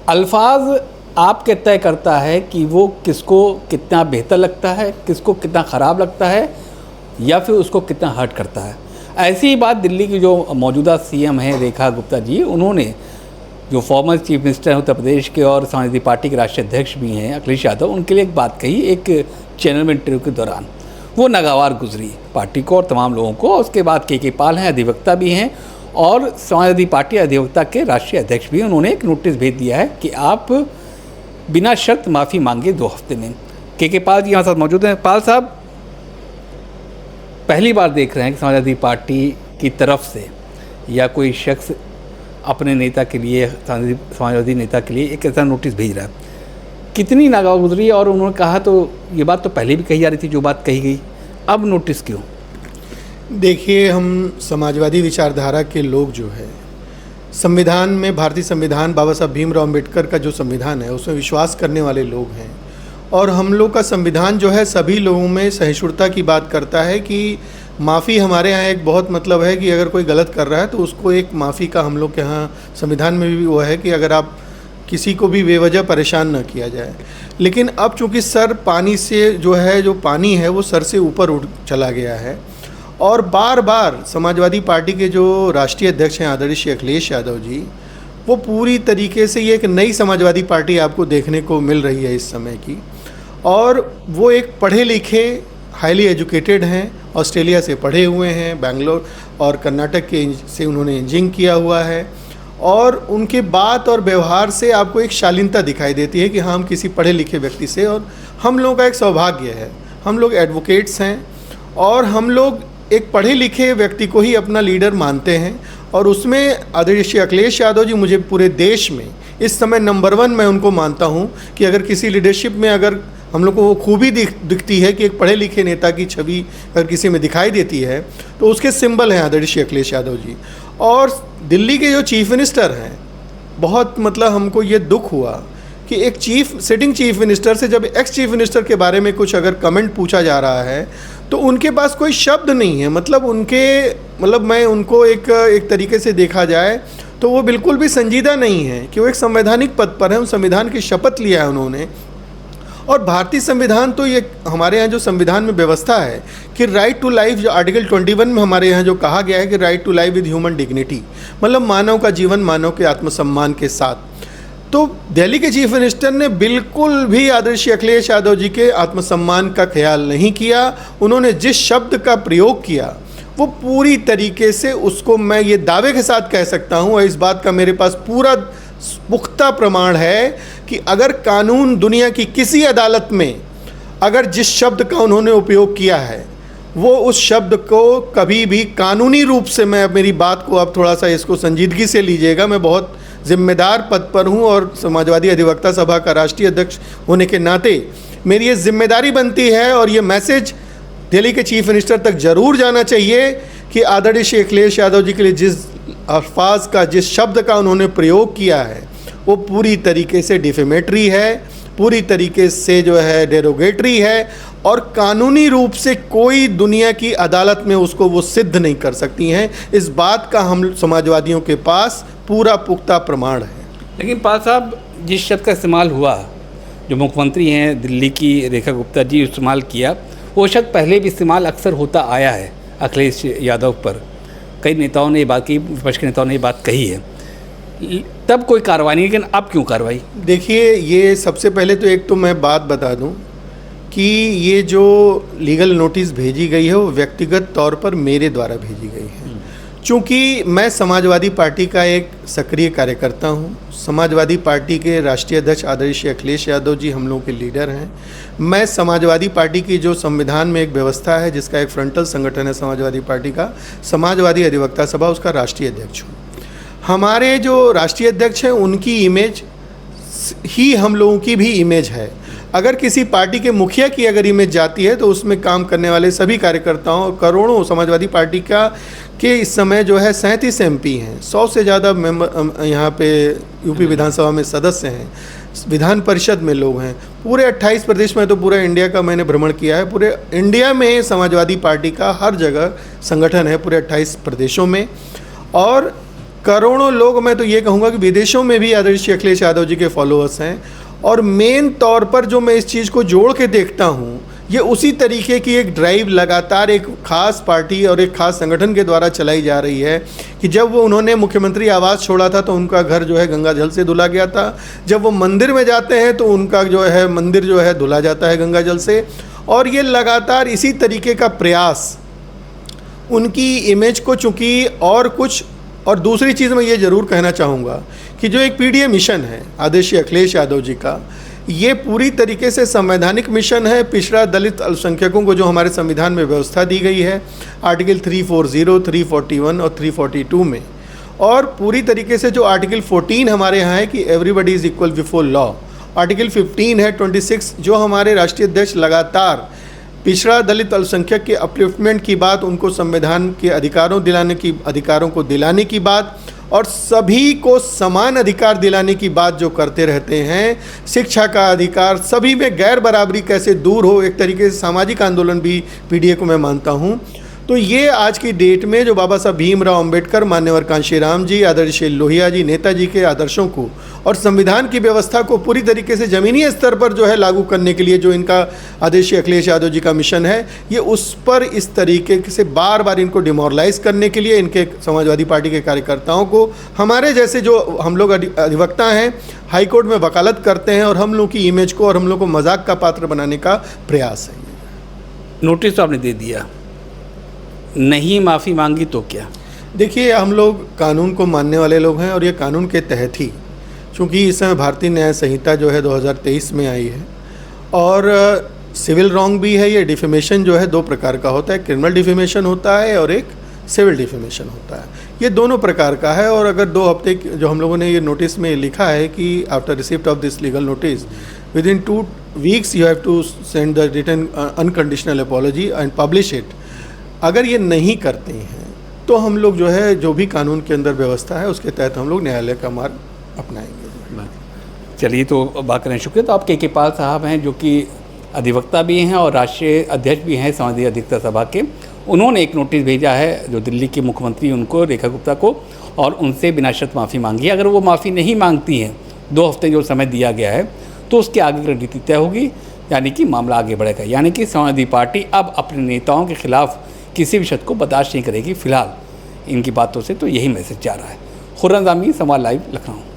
अल्फाज आपके तय करता है कि वो किसको कितना बेहतर लगता है, किसको कितना ख़राब लगता है, या फिर उसको कितना हर्ट करता है। ऐसी ही बात दिल्ली की जो मौजूदा सीएम हैं रेखा गुप्ता जी, उन्होंने जो फॉर्मर चीफ मिनिस्टर हैं उत्तर प्रदेश के और समाजवादी पार्टी के राष्ट्रीय अध्यक्ष भी हैं अखिलेश यादव, उनके लिए एक बात कही एक चैनल में इंटरव्यू के दौरान। वो नागवार गुजरी पार्टी को और तमाम लोगों को। उसके बाद के पाल हैं, अधिवक्ता भी हैं और समाजवादी पार्टी अधिवक्ता के राष्ट्रीय अध्यक्ष भी हैं। उन्होंने एक नोटिस भेज दिया है कि आप बिना शर्त माफ़ी मांगे 2 हफ्ते में। के पाल जी हमारे साथ मौजूद हैं। पाल साहब, पहली बार देख रहे हैं कि समाजवादी पार्टी की तरफ से या कोई शख्स अपने नेता के लिए, समाजवादी नेता के लिए एक ऐसा नोटिस भेज रहा है। कितनी नागवार गुजरी? और उन्होंने कहा तो ये बात तो पहले भी कही जा रही थी जो बात कही गई, अब नोटिस क्यों? देखिए, हम समाजवादी विचारधारा के लोग जो है, संविधान में, भारतीय संविधान, बाबा साहब भीमराव अम्बेडकर का जो संविधान है उसमें विश्वास करने वाले लोग हैं। और हम लोग का संविधान जो है सभी लोगों में सहिष्णुता की बात करता है कि माफ़ी हमारे यहाँ एक बहुत मतलब है कि अगर कोई गलत कर रहा है तो उसको एक माफ़ी का हम लोग के यहाँ संविधान में भी वो है कि अगर आप किसी को भी बेवजह परेशान न किया जाए। लेकिन अब चूँकि सर पानी से जो पानी है वो सर से ऊपर उठ चला गया है और बार बार समाजवादी पार्टी के जो राष्ट्रीय अध्यक्ष हैं आदरणीय श्री अखिलेश यादव जी, वो पूरी तरीके से ये एक नई समाजवादी पार्टी आपको देखने को मिल रही है इस समय की। और वो एक पढ़े लिखे, हाईली एजुकेटेड हैं, ऑस्ट्रेलिया से पढ़े हुए हैं, बेंगलोर और कर्नाटक के से उन्होंने इंजीनियरिंग किया हुआ है। और उनके बात और व्यवहार से आपको एक शालीनता दिखाई देती है कि हाँ, हम किसी पढ़े लिखे व्यक्ति से, और हम लोगों का एक सौभाग्य है, हम लोग एडवोकेट्स हैं और हम लोग एक पढ़े लिखे व्यक्ति को ही अपना लीडर मानते हैं। और उसमें आदरणीय श्री अखिलेश यादव जी मुझे पूरे देश में इस समय नंबर 1 मैं उनको मानता हूं कि अगर किसी लीडरशिप में अगर हम लोग को वो खूबी दिखती है कि एक पढ़े लिखे नेता की छवि अगर किसी में दिखाई देती है तो उसके सिंबल हैं आदरणीय श्री अखिलेश यादव जी। और दिल्ली के जो चीफ मिनिस्टर हैं, बहुत मतलब हमको ये दुख हुआ कि एक सिटिंग चीफ मिनिस्टर से जब एक्स चीफ मिनिस्टर के बारे में कुछ अगर कमेंट पूछा जा रहा है तो उनके पास कोई शब्द नहीं है। मतलब मैं उनको एक तरीके से देखा जाए तो वो बिल्कुल भी संजीदा नहीं है कि वो एक संवैधानिक पद पर है, उन संविधान की शपथ लिया है उन्होंने। और भारतीय संविधान तो ये हमारे यहाँ जो संविधान में व्यवस्था है कि राइट टू लाइफ, जो आर्टिकल 21 में हमारे यहाँ जो कहा गया है कि right to life with human dignity, मतलब मानव का जीवन मानव के आत्मसम्मान के साथ। तो दिल्ली के चीफ मिनिस्टर ने बिल्कुल भी आदरणीय अखिलेश यादव जी के आत्मसम्मान का ख्याल नहीं किया। उन्होंने जिस शब्द का प्रयोग किया वो पूरी तरीके से, उसको मैं ये दावे के साथ कह सकता हूँ और इस बात का मेरे पास पूरा पुख्ता प्रमाण है कि अगर कानून दुनिया की किसी अदालत में अगर जिस शब्द का उन्होंने उपयोग किया है वो उस शब्द को कभी भी कानूनी रूप से, मैं मेरी बात को अब थोड़ा सा इसको संजीदगी से लीजिएगा, मैं बहुत जिम्मेदार पद पर हूं और समाजवादी अधिवक्ता सभा का राष्ट्रीय अध्यक्ष होने के नाते मेरी ये जिम्मेदारी बनती है और ये मैसेज दिल्ली के चीफ मिनिस्टर तक ज़रूर जाना चाहिए कि आदरणीय श्री अखिलेश यादव जी के लिए जिस अल्फाज का, जिस शब्द का उन्होंने प्रयोग किया है वो पूरी तरीके से डिफेमेटरी है, पूरी तरीके से जो है डेरोगेटरी है और कानूनी रूप से कोई दुनिया की अदालत में उसको वो सिद्ध नहीं कर सकती हैं। इस बात का हम समाजवादियों के पास पूरा पुख्ता प्रमाण है। लेकिन पाल साहब, जिस शब्द का इस्तेमाल हुआ, जो मुख्यमंत्री हैं दिल्ली की रेखा गुप्ता जी इस्तेमाल किया, वो शब्द पहले भी इस्तेमाल अक्सर होता आया है अखिलेश यादव पर। कई नेताओं ने ये बात की, विपक्ष के नेताओं ने ये बात कही है, तब कोई कार्रवाई नहीं, लेकिन अब क्यों कार्रवाई? देखिए, ये सबसे पहले तो एक तो मैं बात बता दूं कि ये जो लीगल नोटिस भेजी गई है वो व्यक्तिगत तौर पर मेरे द्वारा भेजी गई है। चूँकि मैं समाजवादी पार्टी का एक सक्रिय कार्यकर्ता हूँ, समाजवादी पार्टी के राष्ट्रीय अध्यक्ष आदरणीय श्री अखिलेश यादव जी हम लोगों के लीडर हैं। मैं समाजवादी पार्टी की जो संविधान में एक व्यवस्था है जिसका एक फ्रंटल संगठन है समाजवादी पार्टी का, समाजवादी अधिवक्ता सभा, उसका राष्ट्रीय अध्यक्ष हूँ। हमारे जो राष्ट्रीय अध्यक्ष हैं उनकी इमेज ही हम लोगों की भी इमेज है। अगर किसी पार्टी के मुखिया की अगर इमेज जाती है तो उसमें काम करने वाले सभी कार्यकर्ताओं, करोड़ों समाजवादी पार्टी के इस समय जो है 37 MP हैं, 100 से ज़्यादा मेंबर यहाँ पे यूपी विधानसभा में सदस्य हैं, विधान परिषद में लोग हैं, पूरे 28 प्रदेश में, तो पूरा इंडिया का मैंने भ्रमण किया है। पूरे इंडिया में समाजवादी पार्टी का हर जगह संगठन है, पूरे 28 प्रदेशों में। और करोड़ों लोग, मैं तो ये कहूँगा कि विदेशों में भी आदरणीय अखिलेश यादव जी के फॉलोअर्स हैं। और मेन तौर पर जो मैं इस चीज़ को जोड़ के देखता हूँ, ये उसी तरीके की एक ड्राइव लगातार एक खास पार्टी और एक खास संगठन के द्वारा चलाई जा रही है कि जब वो उन्होंने मुख्यमंत्री आवास छोड़ा था तो उनका घर जो है गंगा जल से धुला गया था। जब वो मंदिर में जाते हैं तो उनका जो है मंदिर जो है धुला जाता है गंगा जल से। और ये लगातार इसी तरीके का प्रयास उनकी इमेज को, चूँकि और दूसरी चीज़ मैं ये ज़रूर कहना चाहूँगा कि जो एक पीडीए मिशन है आदरणीय अखिलेश यादव जी का, ये पूरी तरीके से संवैधानिक मिशन है। पिछड़ा दलित अल्पसंख्यकों को जो हमारे संविधान में व्यवस्था दी गई है आर्टिकल 340, 341 और 342 में, और पूरी तरीके से जो आर्टिकल 14 हमारे यहाँ है कि everybody is equal before law, article 15 है 26 जो हमारे राष्ट्रीय अध्यक्ष लगातार पिछड़ा दलित अल्पसंख्यक के अपलिफ्टमेंट की बात, उनको संविधान के अधिकारों को दिलाने की बात और सभी को समान अधिकार दिलाने की बात जो करते रहते हैं। शिक्षा का अधिकार, सभी में गैर बराबरी कैसे दूर हो, एक तरीके से सामाजिक आंदोलन भी पीडीए को मैं मानता हूँ। तो ये आज की डेट में जो बाबा साहब भीमराव अंबेडकर, मान्यवर कांशीराम जी, आदरणीय लोहिया जी, नेताजी के आदर्शों को और संविधान की व्यवस्था को पूरी तरीके से ज़मीनी स्तर पर जो है लागू करने के लिए जो इनका आदरणीय अखिलेश यादव जी का मिशन है, ये उस पर इस तरीके से बार बार इनको डिमोरलाइज करने के लिए इनके समाजवादी पार्टी के कार्यकर्ताओं को, हमारे जैसे जो हम लोग अधिवक्ता हैं, हाई कोर्ट में वकालत करते हैं और हम लोग की इमेज को और हम लोग को मजाक का पात्र बनाने का प्रयास है। नोटिस तो आपने दे दिया, नहीं माफ़ी मांगी तो क्या? देखिए, हम लोग कानून को मानने वाले लोग हैं और ये कानून के तहत ही, चूँकि इस समय भारतीय न्याय संहिता जो है 2023 में आई है और सिविल रॉन्ग भी है। ये डिफेमेशन जो है दो प्रकार का होता है, क्रिमिनल डिफेमेशन होता है और एक सिविल डिफेमेशन होता है। ये दोनों प्रकार का है। और अगर 2 हफ्ते जो हम लोगों ने ये नोटिस में लिखा है कि after receipt of this legal notice within 2 weeks you have to send the written unconditional apology and publish it. अगर ये नहीं करते हैं तो हम लोग जो है जो भी कानून के अंदर व्यवस्था है उसके तहत हम लोग न्यायालय का मार्ग अपनाएंगे। चलिए, तो बात करें, शुक्रिया। तो आप के पाल साहब हैं जो कि अधिवक्ता भी हैं और राष्ट्रीय अध्यक्ष भी हैं समाजवादी अधिवक्ता सभा के। उन्होंने एक नोटिस भेजा है जो दिल्ली के मुख्यमंत्री उनको, रेखा गुप्ता को, और उनसे बिना शर्त माफ़ी मांगी है। अगर वो माफ़ी नहीं मांगती हैं, 2 हफ्ते जो समय दिया गया है, तो उसके आगे की रणनीति तय होगी, यानी कि मामला आगे बढ़ेगा। यानी कि समाजवादी पार्टी अब अपने नेताओं के खिलाफ किसी भी शर्त को बर्दाश्त नहीं करेगी। फिलहाल इनकी बातों से तो यही मैसेज जा रहा है। खुर्रम जामी, समाज लाइव, लखनऊ।